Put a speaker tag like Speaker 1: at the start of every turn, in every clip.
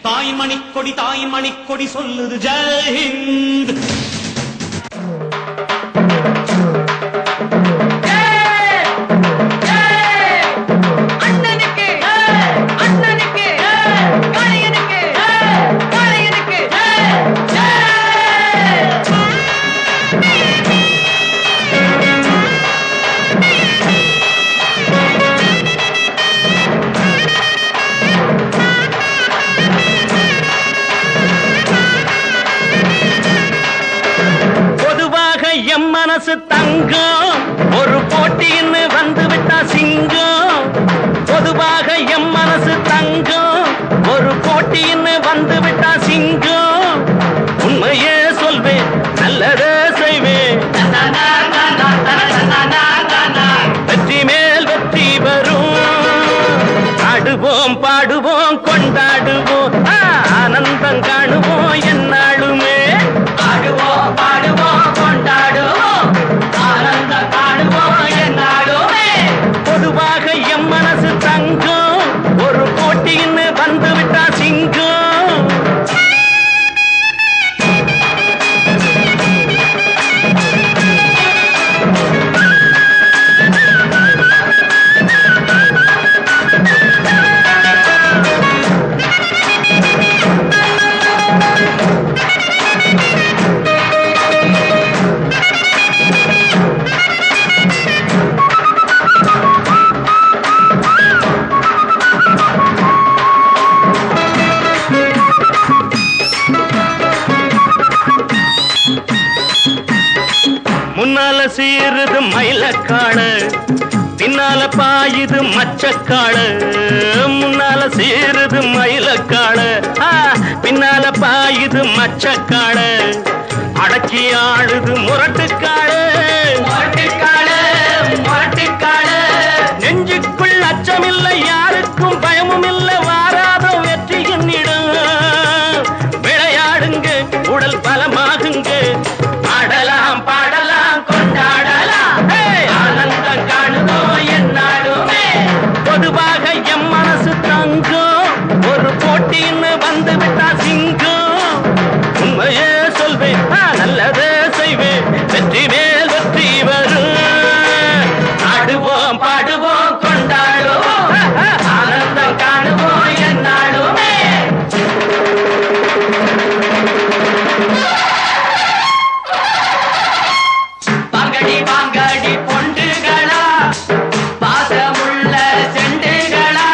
Speaker 1: தாய் மணிக்கொடி சொல்லுது ஜெய் ஹிந்த்.
Speaker 2: மனசு தங்கம் ஒரு போட்டின்னு வந்து விட்டா சிங்கம். பொதுவாக எம் மனசு தங்கம் ஒரு போட்டின்னு வந்து விட்டா சிங்கம். உண்மையே சொல்வேன் நல்லதே செய்வேன், வெற்றி மேல் வெற்றி வரும். ஆடுவோம் பாடுவோம் கொண்டாடுவோம் ஆனந்தம் காணுவோம் என்னாலுமே. ஆடுவோம் பாடுவோம் கொண்டாடுவோம் ஆனந்தம் காணுவோம் என்னாலுமே. பொதுவாக எம் மனசு தங்கம் ஒரு போட்டின்னு வந்து விட்டா சிங்கம். முன்னால சீருது மயிலக்காடு, பின்னால பாயுது மச்சக்காடு. முன்னால சீருது மயிலக்காடு, பின்னால பாயுது மச்சக்காடு. அடக்கி ஆடுது முரட்டுக்காடு, முரட்டுக்காடு முரட்டுக்காடு. நெஞ்சுக்குள் அச்சமில்லை யாருக்கும் பயமும் இல்லை, வாராத வெற்றி என்னிடம். விளையாடுங்க உடல் பலமாகுங்க, ஆடலாம் பாடலாம் கொண்டாடலாம் ஆனந்தம் காணுவோம் என்னாலுமே. பொதுவாக எம் மனசு தங்கம் ஒரு போட்டின்னு வந்து விட்டா சிங்கம். உண்மையே சொல்வேன் நல்லதே செய்வேன், வெற்றி மேல் வெற்றி வரும். ஆடுவோம் பாடுவோம் கொண்டாடுவோம் ஆனந்தம் காணுவோம் என்னாலுமே. வாங்கடி வாங்கடி பொண்டுகளா பாசமுள்ள செண்டுகளா.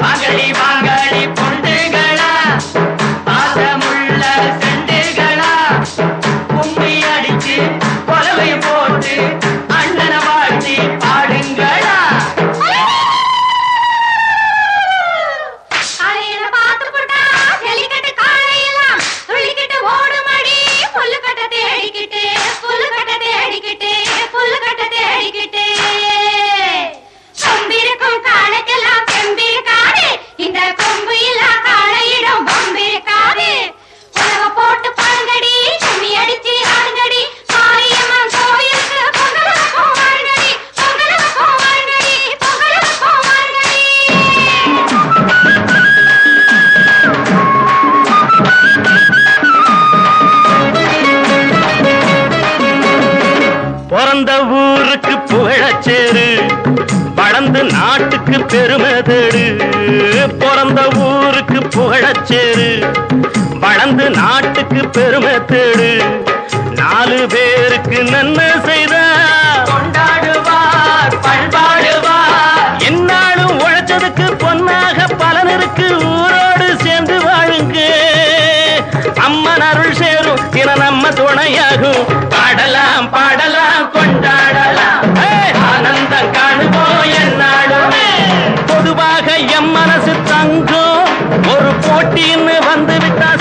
Speaker 2: வாங்கடி வாங்கடி பொண்டுகளா பாசமுள்ள செண்டுகளா. கும்மி அடிச்சு கொலவை போட்டு அண்ணனை வாழ்த்தி பாடுங்களா. பிறந்த ஊருக்கு புகழச்சேரு, வளர்ந்து நாட்டுக்கு பெருமை தேடு. பிறந்த ஊருக்கு புகழச்சேரு, வளர்ந்து நாட்டுக்கு பெருமை தேடு. 4 பேருக்கு நன்மை செய்தா கொண்டாடுவார் பண்பாடுவார். என்னாலும் உழைச்சதுக்கு பொன்னாக பலன் இருக்கு, ஊரோடு சேர்ந்து வாழுங்க. அம்மன் அருள் சேரும் தின நம்ம துணையாகும். பாடலாம் பாடலாம் கொண்டாடலாம் ஆனந்தம் காணுவோம் என்னாலுமே. பொதுவாக எம் மனசு தங்கம் ஒரு போட்டின்னு வந்து விட்டா